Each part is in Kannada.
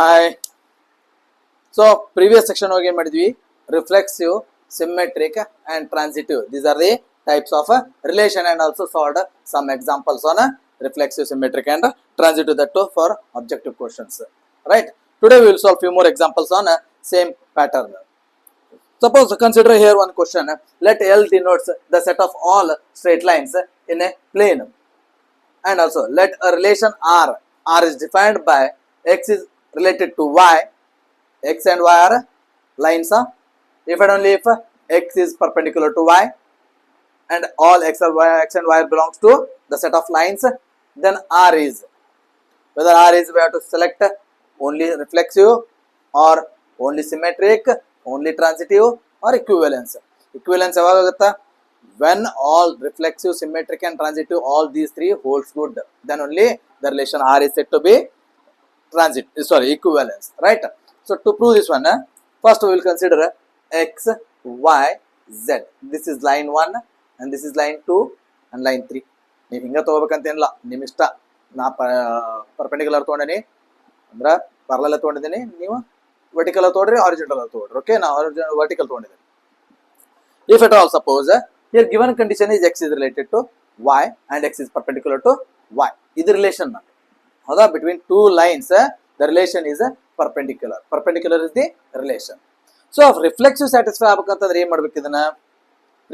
Hi. So previous section again ಮಾಡಿದ್ವಿ reflexive, symmetric and transitive. These are the types of relation and also solved some examples on reflexive, symmetric and transitive, that too for objective questions. Right. Today we will solve few more examples on same pattern. Suppose consider here one question. Let L denotes the set of all straight lines in a plane. And also let a relation R is defined by X is related to Y. X and Y are lines, if and only if X is perpendicular to Y and all X and Y belongs to the set of lines, then R is, whether R is, we have to select only reflexive or only symmetric, only transitive or equivalence. Equivalence when all reflexive, symmetric and transitive, all these three holds good, then only the relation R is said to be equivalence, right? So to prove this one, first we will consider X, Y, Z. This is line 1 and this is line 2 and line 3. ನೀವು ಹಿಂಗೆ ತೊಗೋಬೇಕಂತೇನಿಲ್ಲ, ನಿಮ್ಮ ಇಷ್ಟ. ನಾ ಪರ್ಪೆಂಡಿಕ್ಯುಲರ್ ತೊಗೊಂಡೇನಿ ಅಂದ್ರೆ ಪ್ಯಾರಲಲ್ ತೊಗೊಂಡಿದ್ದೀನಿ, ನೀವು ವರ್ಟಿಕಲ್ ತೊಗೊಳ್ರಿ, ಹಾರಿಜಾಂಟಲ್ ತೊಗೊಳ್ರಿ. ಓಕೆ, ನಾ ವರ್ಟಿಕಲ್ ತೊಗೊಂಡಿದ್ದೀನಿ. If at all suppose here given condition is X is related to Y and X is perpendicular to Y. ಇದು ರಿಲೇಷನ್ ಹೌದಾ, between two lines the relation is perpendicular. Perpendicular is the relation. So reflexive satisfy ಆಗಬೇಕಂತಂದ್ರೆ ಏನು ಮಾಡ್ಬೇಕು? ಇದನ್ನ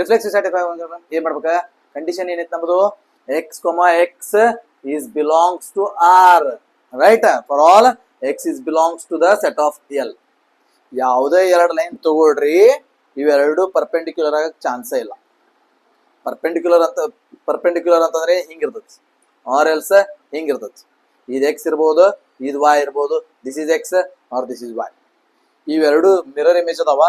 ರಿಫ್ಲೆಕ್ಸಿವ್ ಸ್ಯಾಟಿಸ್ಫೈ ಏನು ಮಾಡ್ಬೇಕು? ಕಂಡೀಷನ್ ಏನೈತೆ ನಮ್ಮದು? X, X is belongs to R, right? For all X is belongs to the set of L. ಯಾವುದೇ ಎರಡು ಲೈನ್ ತಗೊಳ್ರಿ, ಇವೆರಡು ಪರ್ಪೆಂಡಿಕ್ಯುಲರ್ ಆಗಕ್ಕೆ ಚಾನ್ಸೇ ಇಲ್ಲ. ಪರ್ಪೆಂಡಿಕ್ಯುಲರ್ ಅಂತಂದ್ರೆ ಹಿಂಗಿರ್ತದೆ, ಆರ್ ಎಲ್ಸ್ ಹಿಂಗಿರ್ತದೆ. ಇದು X ಇರ್ಬೋದು, ಇದು Y ಇರ್ಬೋದು. This is X or this is Y. ಇವೆರಡು ಮಿರರ್ ಇಮೇಜ್ ಅದಾವ?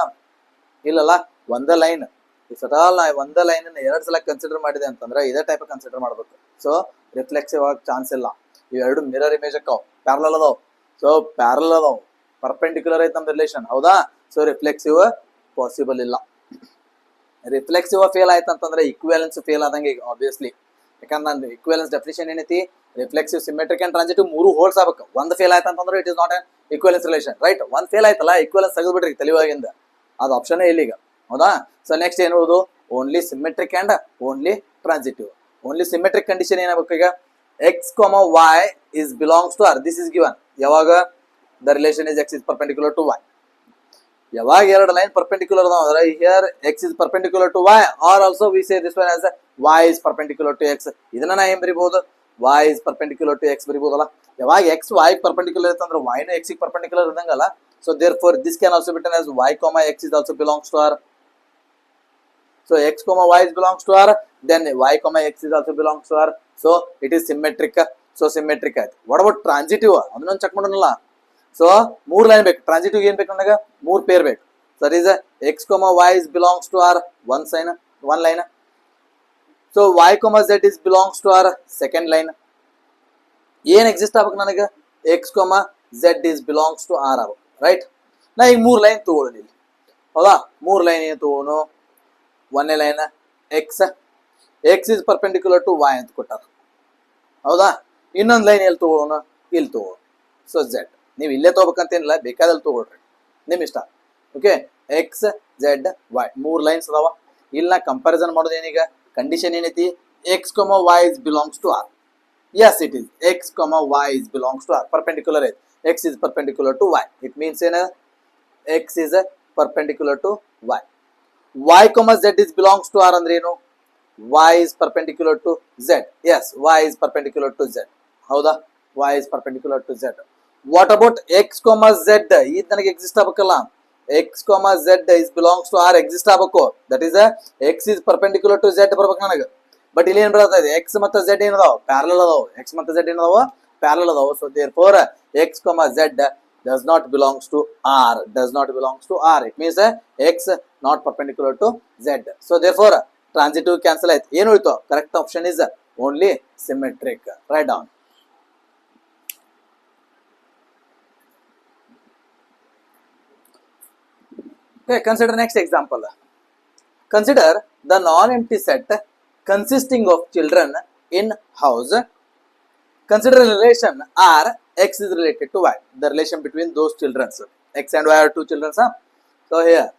ಇಲ್ಲಲ್ಲ, ಒಂದೇ ಲೈನ್. ಇಫ್ ಅಟ್ ಆಲ್ ನಾ ಒಂದೇ ಲೈನ್ ಎರಡು ಸಲ ಕನ್ಸಿಡರ್ ಮಾಡಿದೆ ಅಂತಂದ್ರೆ ಇದೇ ಟೈಪ್ ಕನ್ಸಿಡರ್ ಮಾಡ್ಬೇಕು. ಸೊ ರಿಫ್ಲೆಕ್ಸಿವ್ ಆಗಿ ಚಾನ್ಸ್ ಇಲ್ಲ. ಇವೆರಡು ಮಿರರ್ ಇಮೇಜ್ ಅಕ್ಕಾವ್, ಪ್ಯಾರಲಲ್ ಅದಾವ. ಸೊ ಪ್ಯಾರಲಲ್ ಅದಾವ, ಪರ್ಪೆಂಡಿಕ್ಯುಲರ್ ಐತೆ ನಮ್ಮ ರಿಲೇಷನ್, ಹೌದಾ? ಸೊ ರಿಫ್ಲೆಕ್ಸಿವ್ ಪಾಸಿಬಲ್ ಇಲ್ಲ. ರಿಫ್ಲೆಕ್ಸಿವ್ ಫೇಲ್ ಆಯ್ತು ಅಂತಂದ್ರೆ ಇಕ್ವಿವೆಲೆನ್ಸ್ ಫೇಲ್ ಆದಂಗೆ ಈಗ ಆಬ್ವಿಯಸ್ಲಿ. ಯಾಕಂದ್ರೆ ನಾನು ಇಕ್ವಿವೆಲೆನ್ಸ್ ಡೆಫಿನಿಷನ್ ಏನೈತಿ? ರಿಫ್ಲೆಕ್ಸಿವ್, ಸಿಮೆಟ್ರಿಕ್ ಅಂಡ್ ಟ್ರಾನ್ಸಿಟಿವ್ ಮೂರು ಹೋಲ್ಸ್ ಆಗ್ಬೇಕು. ಒಂದು ಫೇಲ್ ಆಯ್ತು ಅಂತಂದ್ರೆ it is not an equivalence relation, right? ಒಂದು ಫೇಲ್ ಆಯ್ತಲ್ಲ, ಇಕ್ವಿವೆಲೆನ್ಸ್ ತೆಗೆದ್ಬಿಡ್ರಿ ತಲೆಯೊಳಗಿಂದ, ಅದು ಆಪ್ಷನ್ ಇಲ್ಲ ಈಗ, ಹೌದಾ? ಸೊ ನೆಕ್ಸ್ಟ್ ಏನುವುದು? Only symmetric and only transitive. Only symmetric condition ಏನಾಗಬೇಕು ಈಗ? X, Y is belongs to R. This is given. ಯಾವಾಗ the relation is X is perpendicular to Y. ಯಾವಾಗ ಎರಡು ಲೈನ್ ಪರ್ಪೆಂಡಿಕ್ಯುಲರ್ ಅದಾವ ಅಂದ್ರೆ here X is perpendicular to Y, or also we say this one as Y is perpendicular to X. ಇದನ್ನ ನಾ ಏನ್ ಬರಿಬಹುದು? Y is perpendicular to X ಬರಿಬಹುದಲ್ಲ. ಯಾವಾಗ X Y perpendicular ಇರ್ತಂದ್ರೆ Y ನು X ಗೆ perpendicular ಇರಂಗಲ್ಲ. So therefore this can also be written as Y, X is also belongs to R. So X, Y is belongs to R, then Y, X is also belongs to R. So it is symmetric. So symmetric ಆಯ್ತು. What about transitive? ಅದನ್ನೊಂದು ಚೆಕ್ ಮಾಡೋಣಲ್ಲ. ಸೊ ಮೂರು ಲೈನ್ ಬೇಕು. ಟ್ರಾನ್ಸಿಟಿವ್ ಏನ್ ಬೇಕು ನನಗೆ? ಮೂರು ಪೇರ್ ಬೇಕು. So that is X, Y is belongs to R, one line. So Y, Z is belongs to R, second line. ಏನ್ ಎಕ್ಸಿಸ್ಟ್ ಆಗ್ಬೇಕು ನನಗೆ? X, Z is belongs to R ಆಗ್ಬೇಕು, ರೈಟ್? ನಾ ಈಗ ಮೂರು ಲೈನ್ ತಗೊಳ್ಳೋಣ ಇಲ್ಲಿ, ಹೌದಾ? ಮೂರು ಲೈನ್ ಏನು ತಗೋನು? ಒಂದೇ line X is perpendicular to Y ಅಂತ ಕೊಟ್ಟಾರ, ಹೌದಾ? ಇನ್ನೊಂದು ಲೈನ್ ಎಲ್ಲಿ ತಗೋಣ? ಇಲ್ಲಿ ತಗೋಣ. ಸೊ Z ನೀವು ಇಲ್ಲೇ ತಗೋಬೇಕಂತೇನಿಲ್ಲ, ಬೇಕಾದಲ್ಲಿ ತಗೊಳ್ರಿ, ನಿಮ್ ಇಷ್ಟ. ಓಕೆ, X, Z, Y ಮೂರು ಲೈನ್ಸ್ ಅದಾವ. ಇಲ್ಲ ಕಂಪ್ಯಾರಿಸನ್ ಮಾಡೋದು ಏನೀಗ? ಕಂಡೀಷನ್ ಏನೈತಿ? X, Y is belongs to R. Yes, it is X, Y is belongs to R. Perpendicular ಐತಿ. X is perpendicular to Y. It means ಏನ? X is perpendicular to Y. Y, Z is belongs to R ಅಂದ್ರೆ ಏನು? Y is perpendicular to Z. Yes, Y is perpendicular to Z. ಹೌದಾ? Y is perpendicular to Z. What about X, Z? ಇದು ನನಗೆ ಎಕ್ಸಿಸ್ಟ್ ಆಗಬೇಕಲ್ಲ. X, Z is belongs to R exist ಆಗಬೇಕು. That is X is perpendicular to Z ಬರ್ಬೇಕು ನನಗೆ. ಬಟ್ ಇಲ್ಲಿ ಏನ್ ಬರ್ತದೆ? X ಮತ್ತು Z ಏನದಾವ? ಪ್ಯಾರಲಲ್ ಅದಾವ. X ಮತ್ತು Z ಏನದಾವ? ಪ್ಯಾರಲಲ್ ಅದಾವ. So therefore X, Z does not belongs to R. Does not belongs to R. It means X not perpendicular to Z. So therefore transitive cancel ಆಯ್ತು. ಏನು ಉಳಿತು? Correct option is only symmetric. Write down. Okay, consider next example. Consider the non-empty set consisting of children in house Consider a relation R, X is related to Y. The relation between those children. X and Y are two children. Huh? So here,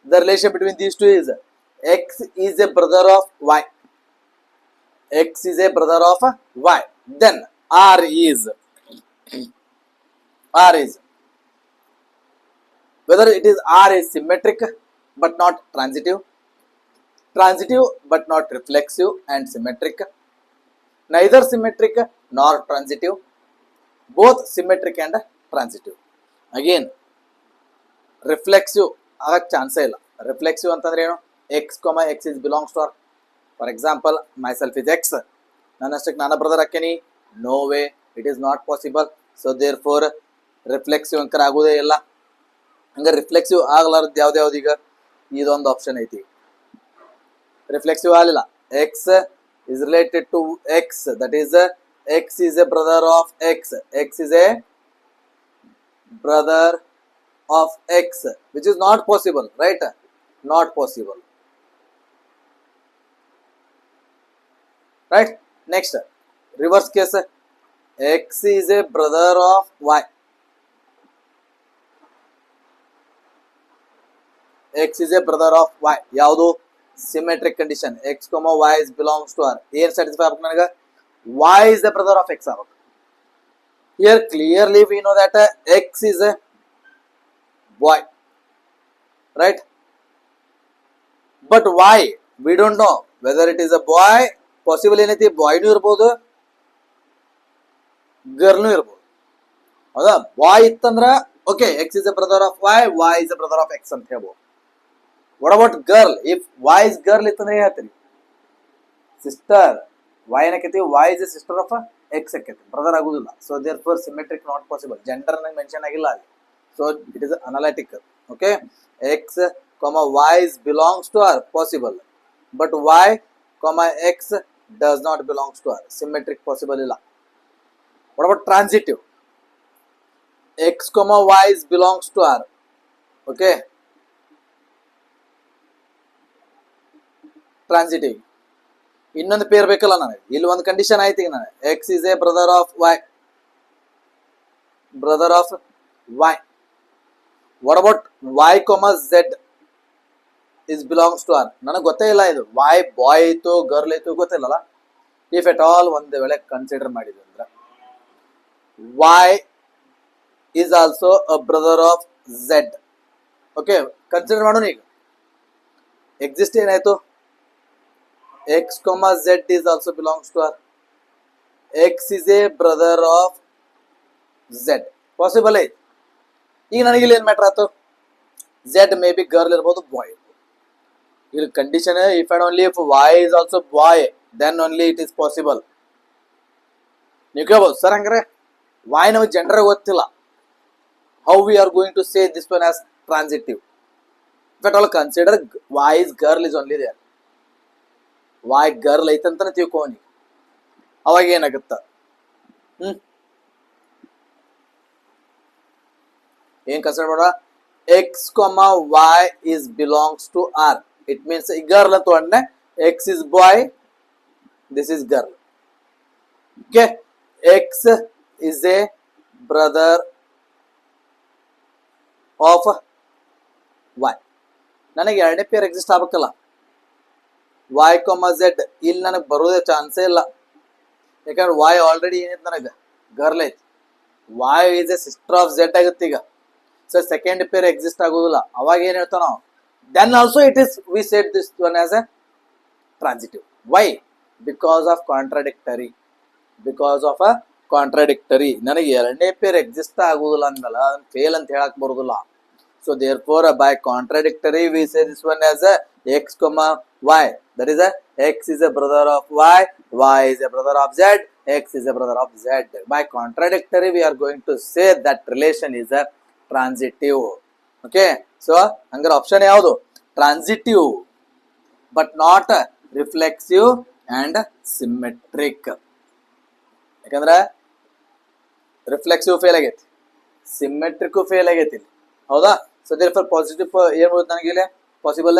the relation between these two is X is a brother of Y. X is a brother of Y. Then R is whether it is R is symmetric but not transitive, transitive but not reflexive and symmetric, neither symmetric nor transitive, both symmetric and transitive. Again, reflexive ಆಗಕ್ಕೆ ಚಾನ್ಸೇ ಇಲ್ಲ. ರಿಫ್ಲೆಕ್ಸಿವ್ ಅಂತಂದ್ರೆ ಏನು? X x is belongs to R. For example, myself is x, ನನ್ನಷ್ಟಕ್ಕೆ ನಾನು ಬ್ರದರ್ ಹಾಕೇನಿ, no way, it is not possible. So therefore reflexive ಅಂಕರ್ ಆಗೋದೇ ಇಲ್ಲ. ಹಂಗೆ ರಿಫ್ಲೆಕ್ಸಿವ್ ಆಗ್ಲಾರ್ದು ಯಾವ್ದು ಈಗ ಇದೊಂದು ಆಪ್ಷನ್ ಐತಿ. ರಿಫ್ಲೆಕ್ಸಿವ್ ಆಗಲಿಲ್ಲ. X is related to X, that is X is a brother of X, X is a brother of X, which is not possible, right? Not possible, right? Next, reverse case, X is a brother of Y, X is a brother of Y. ಯಾವುದು? Symmetric condition. X, Y is belongs to R. Here satisfy agಬೇಕು ನನಗೆ. Y is the brother of X ಆಗಬೇಕು. Here clearly we know that X is a boy, right? But why? We don't know whether it is a boy. Possible ಏನೈತಿ, ಬಾಯ್ ನೂ ಇರ್ಬೋದು, ಗರ್ಲ್ ನೂ ಇರ್ಬೋದು. ಹೌದಾ? ಬಾಯ್ ಇತ್ತಂದ್ರ okay, X is a brother of Y, Y is a brother of X ಅಂತ ಹೇಳ್ಬೋದು. What about girl? If Y is girl ಇತ್ತಂದ್ರೆ ಏನು ಹೇಳ್ತೀರಿ? ಸಿಸ್ಟರ್. Y ಏನಕ್ಕೈತಿ? Y is a sister of X ಆಕೈತಿ, ಬ್ರದರ್ ಆಗುದಿಲ್ಲ. So therefore symmetric not possible. Gender mention ಆಗಿಲ್ಲ ಅಲ್ಲಿ. So it is analytical. Okay, X, Y is belongs to R, possible. But Y, X does not belongs to R. Symmetric possible ಇಲ್ಲ. What about transitive? X, Y is belongs to R. Okay. Transitive. ಇನ್ನೊಂದು ಪೇರ್ ಬೇಕಲ್ಲ ನನಗೆ. ಇಲ್ಲಿ ಒಂದು ಕಂಡೀಷನ್ ಆಯ್ತು ಈಗ ನನಗೆ. X is a brother of y, brother of y. What about y, z is belongs to R? ನನಗೆ ಗೊತ್ತೇ ಇಲ್ಲ ಇದು. ವೈ ಬಾಯ್ ಐತು ಗರ್ಲ್ ಐತು ಗೊತ್ತಿಲ್ಲಲ್ಲ. ಇಫ್ ಎಟ್ ಆಲ್ ಒಂದು ವೇಳೆ ಕನ್ಸಿಡರ್ ಮಾಡಿದ್ವಿ ಅಂದ್ರೆ y is also a brother of z. Okay, consider ಮಾಡೋಣ ಈಗ. ಎಕ್ಸಿಸ್ಟ್ ಏನಾಯ್ತು? X, Z is also belongs to R. X is a brother of Z. Possible ಐತಿ. ಈಗ ನನಗೆ ಇಲ್ಲಿ ಏನು ಮ್ಯಾಟ್ರ್ ಆಯ್ತು? Z ಮೇ ಬಿ ಗರ್ಲ್ ಇರ್ಬೋದು, ಬಾಯ್ ಇರ್ಬೋದು. ಇಲ್ಲಿ condition if and only if Y is also boy, then only it is possible. ನೀವು ಕೇಳ್ಬೋದು, ಸರ್ ಹಂಗಾರೆ Y ನಮಗೆ ಜೆಂಡರ್ ಗೊತ್ತಿಲ್ಲ, how we are going to say this one as transitive? If at all consider Y is girl is only there. Y girl ಐತಂತಾನೆ ತಿಳ್ಕೋನಿ, ಅವಾಗ ಏನಾಗುತ್ತ? ಏನ್ ಕನ್ಸಿಡರ್ ಮಾಡ? X, Y is belongs to R. It means girl ಅಂತ ತಗೊಂಡ್ರೆ X is boy, this is girl. Okay, X is a brother of Y. ನನಗೆ ಎರಡನೇ ಪೇರ್ ಎಕ್ಸಿಸ್ಟ್ ಆಗ್ಬೇಕಲ್ಲ. Y, Z ಇಲ್ಲಿ ನನಗೆ ಬರೋದೇ ಚಾನ್ಸೇ ಇಲ್ಲ. ಯಾಕಂದ್ರೆ Y ಆಲ್ರೆಡಿ ಏನೈತೆ ನನಗೆ ಗರ್ಲ್ ಐತಿ. Y is a sister of Z ಆಗುತ್ತೆ ಈಗ. ಸೊ ಸೆಕೆಂಡ್ ಪೇರ್ ಎಕ್ಸಿಸ್ಟ್ ಆಗೋದಿಲ್ಲ. ಅವಾಗ ಏನ್ ಹೇಳ್ತಾವ ನಾವು? Then also it is we set this one as a transitive. Why? Because of contradictory. Because of a contradictory. ನನಗೆ ಎರಡನೇ ಪೇರ್ ಎಕ್ಸಿಸ್ಟ್ ಆಗುದಿಲ್ಲ ಅಂದಲ್ಲ, ಅದನ್ನ ಫೇಲ್ ಅಂತ ಹೇಳಕ್ ಬರುದಿಲ್ಲ. So therefore by contradictory we say this one as a X, Y. That is a X is a brother of Y, Y is a brother of Z, X is a brother of Z. By contradictory we are going to say that relation is a transitive. Okay, so hangare option yaudu? Transitive but not reflexive and symmetric. ಯಾಕಂದ್ರೆ ರಿಫ್ಲೆಕ್ಸಿವ್ ಫೇಲ್ ಆಗೈತಿ, ಸಿಮೆಟ್ರಿಕ್ ಫೇಲ್ ಆಗೈತಿ. ಹೌದಾ? ಸೊ therefore ಪಾಸಿಟಿವ್ ಏನ್ ಬರುತ್ತೆ ನನಗೆ ಇಲ್ಲಿ? Possible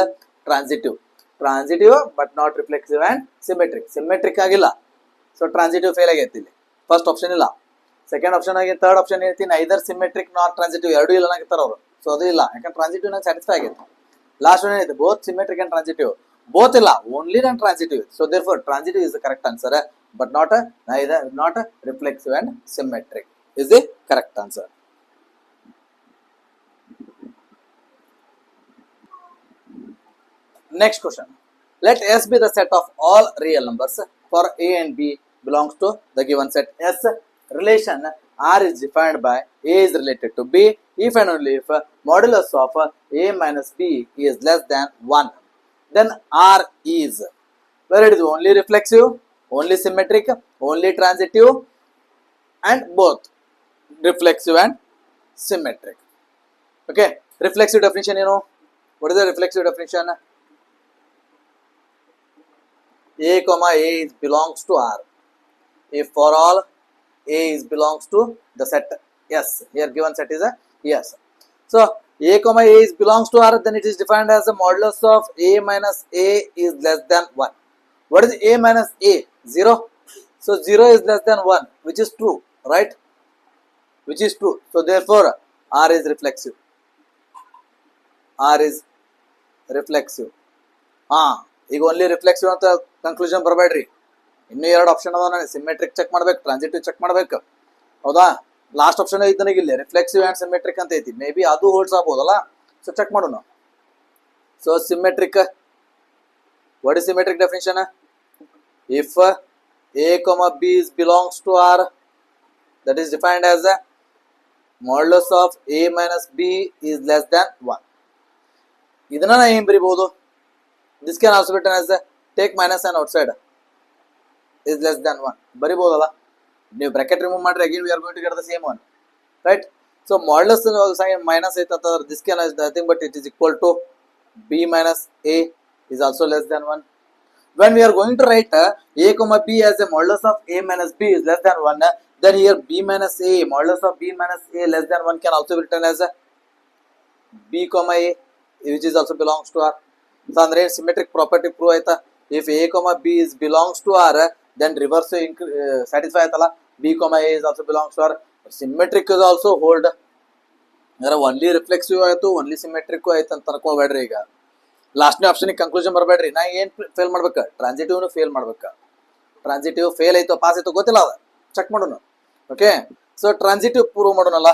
transitive. Transitive but not reflexive and symmetric. Symmetric ಆಗಿಲ್ಲ, ಸೊ ಟ್ರಾನ್ಸಿಟಿವ್ ಫೇಲ್ ಆಗೈತಿ ಇಲ್ಲಿ. ಫಸ್ಟ್ ಆಪ್ಷನ್ ಇಲ್ಲ. ಸೆಕೆಂಡ್ ಆಪ್ಷನ್ ಆಗಿ ಥರ್ಡ್ ಆಪ್ಷನ್ ಹೇಳ್ತೀನಿ ನೈದರ್ ಸಿಮೆಟ್ರಿಕ್ ನಾಟ್ ಟ್ರಾನ್ಸಿಟಿವ್, ಎರಡೂ ಇಲ್ಲ ಆಗಿರ್ತಾರ ಅವರು. ಸೊ ಅದು ಇಲ್ಲ, ಯಾಕಂದ್ರೆ ಟ್ರಾನ್ಸಿಟಿವ್ ನಂಗೆ ಸ್ಯಾಟಿಸ್ಫೈ ಆಗೈತೆ. ಲಾಸ್ಟ್ ಒನ್ ಏನೈತೆ both symmetric and transitive, both ಇಲ್ಲ only non transitive. So therefore transitive is the correct answer, but not neither not reflexive and symmetric is the correct answer. Next question. Let S be the set of all real numbers for A and B belongs to the given set S. Relation R is defined by A is related to B if and only if modulus of A minus B is less than 1. Then R is, where it is only reflexive, only symmetric, only transitive, and both reflexive and symmetric. Okay, reflexive definition, you know, what is the reflexive definition? A comma A is belongs to R if for all A is belongs to the set S. Here given set is a yes. So A comma A is belongs to R, then it is defined as the modulus of A minus A is less than 1. What is A minus A? 0. So 0 is less than 1, which is true, right? Which is true. So therefore R is reflexive. R is reflexive. ಈಗ ಓನ್ಲಿ ರಿಫ್ಲೆಕ್ಸಿವ್ ಅಂತ ಕನ್ಕ್ಲೂಷನ್ ಬರಬೇಡ್ರಿ. ಇನ್ನೂ ಎರಡು ಆಪ್ಷನ್ ಅದಾವ, ನನಗೆ ಸಿಮೆಟ್ರಿಕ್ ಚೆಕ್ ಮಾಡ್ಬೇಕು, ಟ್ರಾನ್ಸಿಟಿವ್ ಚೆಕ್ ಮಾಡ್ಬೇಕು, ಹೌದಾ? ಲಾಸ್ಟ್ ಆಪ್ಷನ್ ಐತಿ ನನಗೆ ಇಲ್ಲಿ ರಿಫ್ಲೆಕ್ಸಿವ್ ಆ್ಯಂಡ್ ಸಿಮೆಟ್ರಿಕ್ ಅಂತ ಐತಿ, ಮೇ ಬಿ ಅದು ಹೋಲ್ಡ್ಸ್ ಆಗ್ಬೋದಲ್ಲ. ಸೊ ಚೆಕ್ ಮಾಡೋಣ. So symmetric, what is symmetric definition? If A comma B is belongs to R, that is defined as a modulus of A minus B is less than 1. ಇದನ್ನ ನಾ ಏನ್ ಬರಿಬಹುದು? This can also be written as take minus and outside is less than 1. ಬರಿಬಹುದಲ್ಲ? ನೀವು ಬ್ರಾಕೆಟ್ ರಿಮೂವ್ ಮಾಡ್ರಿ, again we are going to get the same one, right? So modulus minus ಐತ ಅಂತಂದ್ರೆ this can is nothing but it is equal to B minus A is also less than 1. When we are going to write A comma B as a modulus of A minus B is less than 1, then here B minus A, modulus of B minus A less than 1 can also be written as B comma A, which is also belongs to R. So andre symmetric property prove aita. If A comma B is belongs to R, then reverse satisfy aitala, B comma A is also belongs to R. Symmetric is also hold. There only reflexive ಆಯ್ತು, only symmetric ಆಯ್ತು ಅಂತ ಅನ್ಕೋಬೇಡ್ರಿ. ಈಗ ಲಾಸ್ಟ್ನೇ ಆಪ್ಷನ್ ಕನ್ಕ್ಲೂಷನ್ ಬರಬೇಡ್ರಿ. ನಾ ಏನ್ ಫೇಲ್ ಮಾಡ್ಬೇಕು? ಟ್ರಾನ್ಸಿಟಿವ್ನು ಫೇಲ್ ಮಾಡ್ಬೇಕು. ಟ್ರಾನ್ಸಿಟಿವ್ ಫೇಲ್ ಆಯ್ತು ಪಾಸ್ ಆಯ್ತು ಗೊತ್ತಿಲ್ಲ, ಅದ ಚೆಕ್ ಮಾಡೋಣ. ಓಕೆ, ಸೊ ಟ್ರಾನ್ಸಿಟಿವ್ ಪ್ರೂವ್ ಮಾಡೋಣಲ್ಲ.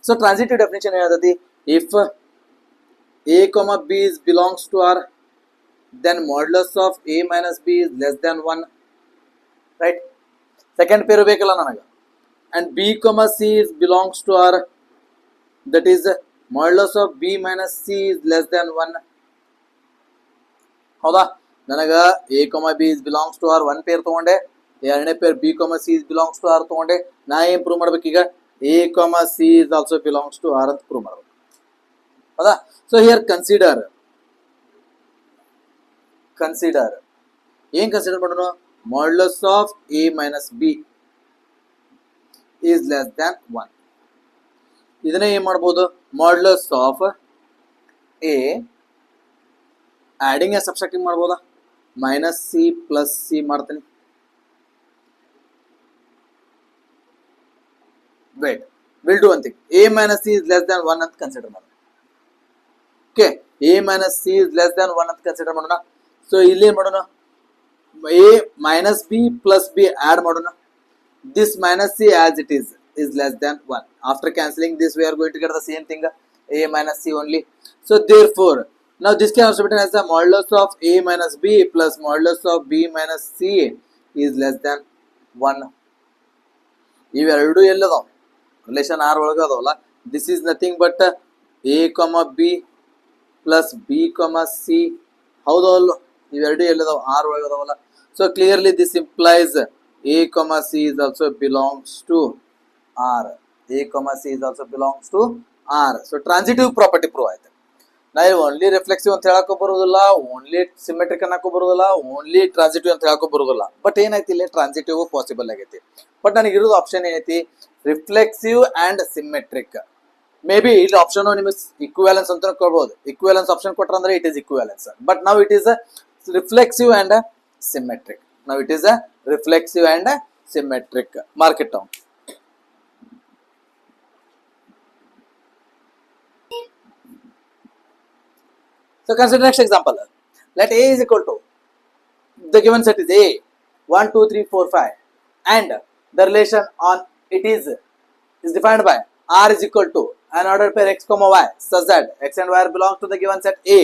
So transitive definition ಏನಂತತಿ? If A comma B is belongs to R, then modulus of A minus B is less than 1, right? Second pair ಬೇಕಲ್ಲ ನನಗೆ. And B comma C is belongs to R, that is modulus of B minus C is less than 1. ಹೌದಾ? ನನಗ A comma B is belongs to R one pair ತಗೊಂಡೆ, ಎರಡನೇ pair B comma C is belongs to R ತಗೊಂಡೆ. ನಾ ಏನ್ ಪ್ರೂವ್ ಮಾಡ್ಬೇಕೀಗ? A comma C is also belongs to R ಅಂತ ಪ್ರೂವ್ ಮಾಡಬೇಕು, ಹೌದಾ? ಸೊ ಹಿಯರ್ ಕನ್ಸಿಡರ್ ಏನ್ ಕನ್ಸಿಡರ್ ಮಾಡೋಣ? Modulus of A minus B is less than 1. ಇದನ್ನೇ ಏನ್ ಮಾಡ್ಬೋದು? Modulus of A adding and subtracting ಮಾಡ್ಬೋದಾ? ಮೈನಸ್ C ಪ್ಲಸ್ C ಮಾಡ್ತೀನಿ. Wait, we'll do one thing. A minus C is less than 1 ಅಂತ ಕನ್ಸಿಡರ್ ಮಾಡೋಣ. Okay, A minus C is less than 1 ಅಂತ ಕನ್ಸಿಡರ್ ಮಾಡೋಣ. ಸೊ ಇಲ್ಲಿ ಏನ್ ಮಾಡೋಣ? A minus B plus B add ಮಾಡೋಣ. This minus C as it is less than 1. After cancelling this, we are going to get the same thing, A minus C only. So therefore, now this can also be written as the modulus of A minus B plus modulus of B minus C is less than 1. ಇವೆರಡು ಎಲ್ಲದಾವ ರಿಲೇಷನ್ ಆರ್ ಒಳಗ ಅದಾವಲ್ಲ. This is nothing but A comma B plus B comma C. ಹೌದಲ್ಲ? ಇವೆರಡು ಎಲ್ಲದಾವ ಆರ್ ಒಳಗ ಅದಾವಲ್ಲ. So clearly this implies A comma C is also belongs to R. A comma C is also belongs to R. So transitive property prove ಆಯ್ತು. ನಾ ಓನ್ಲಿ ರಿಫ್ಲೆಕ್ಸಿವ್ ಅಂತ ಹೇಳಕ್ಕೂ ಬರೋದಿಲ್ಲ, ಓನ್ಲಿ ಸಿಮೆಟ್ರಿಕ್ ಅನ್ನಕ್ಕೂ ಬರೋದಿಲ್ಲ, ಓನ್ಲಿ ಟ್ರಾನ್ಸಿಟಿವ್ ಅಂತ ಹೇಳಕ್ಕೂ ಬರೋದಿಲ್ಲ. ಬಟ್ ಏನೈತಿ ಇಲ್ಲಿ ಟ್ರಾನ್ಸಿಟಿವ್ ಪಾಸಿಬಲ್ ಆಗೈತಿ. ಬಟ್ ನನಗೆ ಇರೋದು ಆಪ್ಷನ್ ಏನೈತಿ? Reflexive and symmetric. Maybe ಇಲ್ಲಿ ಆಪ್ಷನ್ ನಿಮಗೆ ಇಕ್ವಿವೆಲೆನ್ಸ್ ಅಂತ ಕೊಡ್ಬೋದು. ಇಕ್ವಿವೆಲೆನ್ಸ್ ಆಪ್ಷನ್ ಕೊಟ್ರ ಅಂದ್ರೆ ಇಟ್ ಇಸ್ ಇಕ್ವಿವೆಲೆನ್ಸ್, ಬಟ್ ನಾವು it is reflexive and symmetric. ನಾವು it is reflexive and symmetric. Mark it down. So consider next example. Let A is equal to, the given set is A 1 2 3 4 5 and the relation on it is defined by R is equal to an ordered pair x comma y such that x and y belong to the given set A,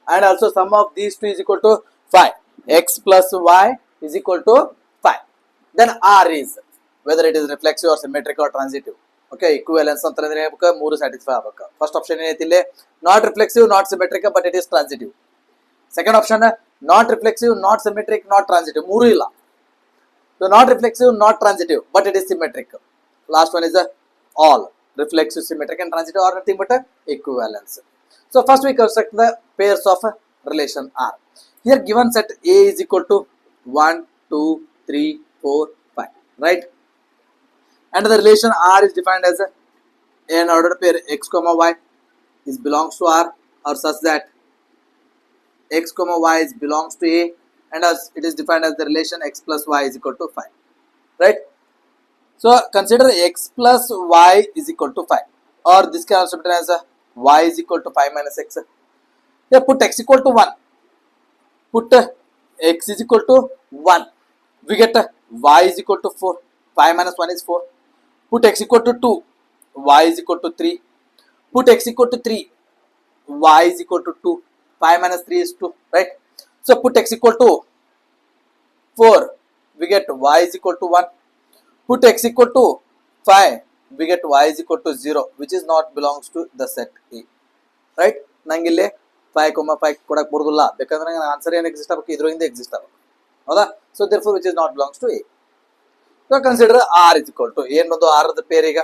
and also sum of these two is equal to 5. X plus y is equal to 5. Then R is whether it is reflexive or symmetric or transitive. Okay, equivalence ಅಂತಂದ್ರೆ ಮೂರು ಸ್ಯಾಟಿಸ್ಫೈ ಆಗಬೇಕು. ಫಸ್ಟ್ ಆಪ್ಷನ್ ಏನೈತಿ ಇಲ್ಲಿ, not reflexive not symmetric but it is transitive. Second option not reflexive not symmetric not transitive, ಮೂರು ಇಲ್ಲ. So not reflexive not transitive but it is symmetric. Last one is all reflexive, symmetric and transitive are nothing but equivalence. So first we construct the pairs of relation R. Here given set A is equal to 1 2 3 4 5, right? And the relation R is defined as an ordered pair x comma y is belongs to R, or such that x comma y is belongs to A, and as it is defined as the relation x plus y is equal to 5, right? So consider x plus y is equal to 5, or this can also be written as y is equal to 5 minus x. Here put x equal to 1, put x is equal to 1, we get y is equal to 4, 5 minus 1 is 4. Put x equal to 2, y is equal to 3. Put x equal to 3, y is equal to 2, 5 minus 3 is 2, right? So put x equal to 4, we get y is equal to 1. Put x equal to 5, we get y is equal to 0, which is not belongs to the set A, right? ನಂಗೆ ಇಲ್ಲಿ 5, 5 ಕೊಡಕ್ಕೆ ಬರೋದಿಲ್ಲ, ಬೇಕಂದ್ರೆ ನನ್ನ ಆನ್ಸರ್ ಏನು ಎಕ್ಸಿಸ್ಟ್ ಆಗಬೇಕು, ಇದರಿಂದ ಎಕ್ಸಿಸ್ಟ್ ಆಗಬೇಕು, ಹೌದಾ? So therefore which is not belongs to A. So consider R is equal to, ಏನು ಬಂದು R ದ ಪೇರ್ ಈಗ,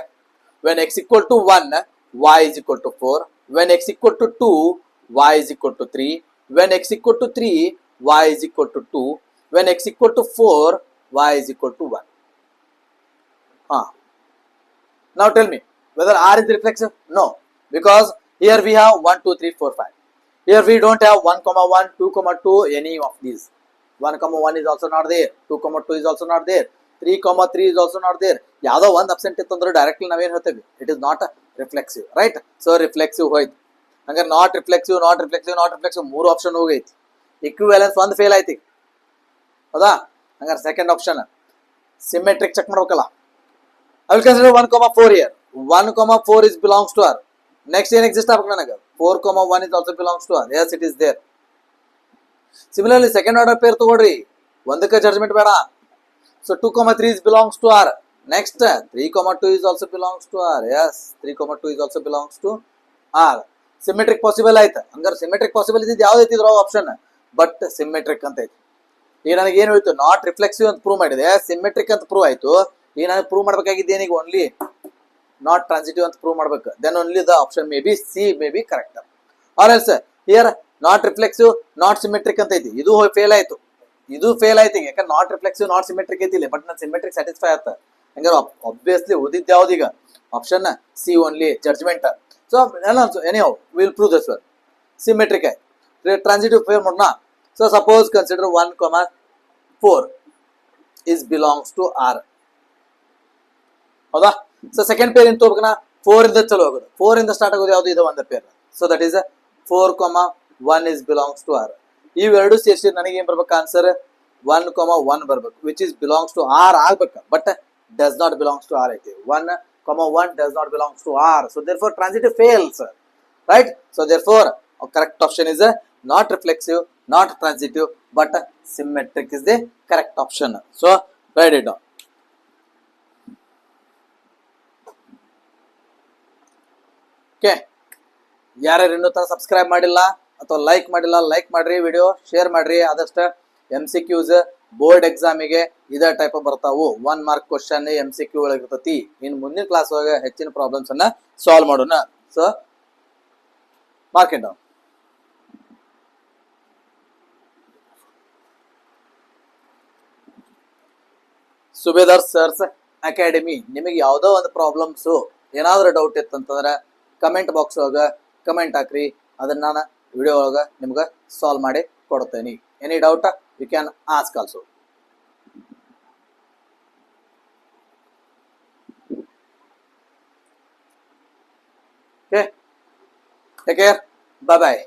when x equal to 1 y is equal to 4, when x equal to 2 y is equal to 3, when x equal to 3 y is equal to 2, when x equal to 4 y is equal to 1. Now tell me whether R is reflexive? No, because here we have 1 2 3 4 5. Here we don't have 1 comma 1 2 comma 2 any of these. 1 comma 1 is also not there, 2 comma 2 is also not there, 3 comma 3 is also not there. ಯಾವುದೋ ಒಂದು ಅಬ್ಸೆಂಟ್ ಇತ್ತು ಅಂದ್ರೆ ಡೈರೆಕ್ಟ್ಲಿ ನಾವೇನು ಹೇಳ್ತೇವೆ, it is not reflexive, right? So reflexive ಹೋಯ್ತು. ಹಂಗಾರೆ not reflexive not reflexive not reflexive ಮೂರು ಆಪ್ಷನ್ ಹೋಗೈತಿ. ಇಕ್ವಿವೆಲೆನ್ಸ್ ಒಂದು ಫೇಲ್ ಆಯ್ತು, ಹೌದಾ? ಹಂಗಾರೆ ಸೆಕೆಂಡ್ ಆಪ್ಷನ್ ಸಿಮೆಟ್ರಿಕ್ ಚೆಕ್ ಮಾಡ್ಬೇಕಲ್ಲ. I will consider 1 comma 4 here. 1 comma 4 is belongs to R. Next ಏನು exist ಆಗಬೇಕು ನನಗೆ, 4 comma 1 is also belongs to R. Yes, it is there. Similarly second order pair ತಗೊಳ್ರಿ, ಒಂದಕ್ಕೆ ಜಡ್ಜ್ಮೆಂಟ್ ಬೇಡ. So 2 comma 3 is belongs to R. Next 3 comma 2 is also belongs to R. Yes, 3 comma 2 is also belongs to R. Symmetric possible ಆಯ್ತು. ಹಂಗಾರೆ symmetric possible ಇದ್ದಿದ್ದು ಯಾವ್ದು ಐತಿ ಇದ್ರ ಆಪ್ಷನ್, ಬಟ್ ಸಿಮೆಟ್ರಿಕ್ ಅಂತ ಐತಿ. ಈಗ ನನಗೆ ಏನು ಹೋಯ್ತು, ನಾಟ್ ರಿಫ್ಲೆಕ್ಸಿವ್ ಅಂತ ಪ್ರೂವ್ ಮಾಡಿದೆ, ಸಿಮೆಟ್ರಿಕ್ ಅಂತ ಪ್ರೂವ್ ಆಯ್ತು. ಈಗ ನಾನು ಪ್ರೂವ್ ಮಾಡ್ಬೇಕಾಗಿದ್ದು ಏನೀಗ, ಓನ್ಲಿ ನಾಟ್ ಟ್ರಾನ್ಸಿಟಿವ್ ಅಂತ ಪ್ರೂವ್ ಮಾಡ್ಬೇಕು. Then only the option may be C may be correct, or else here not reflexive not symmetric ಅಂತ ಐತಿ, ಇದು ಫೇಲ್ ಆಯ್ತು, ಇದು ಫೇಲ್ ಆಯ್ತು. ಈಗ ಯಾಕಂದ್ರೆ ನಾಟ್ ರಿಫ್ಲೆಕ್ಸಿವ್ ನಾಟ್ ಸಿಮೆಟ್ರಿಕ್ ಐತಿ, ಬಟ್ ನಾನು ಸಿಮೆಟ್ರಿಕ್ ಸ್ಯಾಟಿಸ್ಫೈ ಆಯ್ತು. ಹಂಗಾರೆ ಆಬ್ವಿಯಸ್ಲಿ ಉಳಿದಿದ್ದು ಯಾವ್ದೀಗ, option C only judgement. So anyhow will prove this one symmetric ಆಯ್ತು. ಟ್ರಾನ್ಸಿಟಿವ್ ಫೇಲ್ ಮಾಡೋಣ. So suppose consider 1 comma 4 is belongs to R, ಹೌದಾ? ಸೊ ಸೆಕೆಂಡ್ ಪೇರ್ ಏನು ತಗೋಬೇಕನ, 4 ಇಂದ ಚಲೋ ಹೋಗೋದು, 4 ಇಂದ ಸ್ಟಾರ್ಟ್ ಆಗೋದು ಯಾವುದು, ಇದು ಒಂದು pair. So that is 4 comma 1 is belongs to R. ಇವೆರಡು ಸೇರಿಸಿ ನನಗೆ ಏನ್ ಬರ್ಬೇಕು ಆನ್ಸರ್, 1 comma 1 ಬರ್ಬೇಕು, which is belongs to R ಆಗ್ಬೇಕು, but does not belongs to R ಐತಿ. 1 comma 1 does not belongs to R, so therefore transitive fails, right? So therefore correct option is not reflexive not transitive but symmetric is the correct option. So write it down. Okay, ಯಾರ್ಯಾರು ಇನ್ನೂ ತರ ಸಬ್ಸ್ಕ್ರೈಬ್ ಮಾಡಿಲ್ಲ ಅಥವಾ ಲೈಕ್ ಮಾಡಿಲ್ಲ, ಲೈಕ್ ಮಾಡ್ರಿ, ವಿಡಿಯೋ ಶೇರ್ ಮಾಡ್ರಿ. ಆದಷ್ಟು MCQs ಬೋರ್ಡ್ ಎಕ್ಸಾಮಿಗೆ ಇದೇ ಟೈಪ್ ಬರ್ತಾವು. 1 ಮಾರ್ಕ್ ಕ್ವಶನ್ MCQ ಒಳಗೆ ಇರ್ತತಿ. ಇನ್ನು ಮುಂದಿನ ಕ್ಲಾಸ್ ಒಳಗೆ ಹೆಚ್ಚಿನ ಪ್ರಾಬ್ಲಮ್ಸ್ ಅನ್ನ ಸಾಲ್ವ್ ಮಾಡೋಣ. So mark it down. Subedar sir's Academy, ನಿಮಗೆ ಯಾವುದೋ ಒಂದು ಪ್ರಾಬ್ಲಮ್ಸು ಏನಾದರೂ ಡೌಟ್ ಇತ್ತಂತಂದ್ರೆ ಕಮೆಂಟ್ ಬಾಕ್ಸ್ ಒಳಗೆ ಕಮೆಂಟ್ ಹಾಕ್ರಿ, ಅದನ್ನ ನಾನು ವಿಡಿಯೋ ಒಳಗೆ ನಿಮ್ಗೆ ಸಾಲ್ವ್ ಮಾಡಿ ಕೊಡ್ತೇನೆ. Any doubt you can ask also. Okay, take care, bye bye.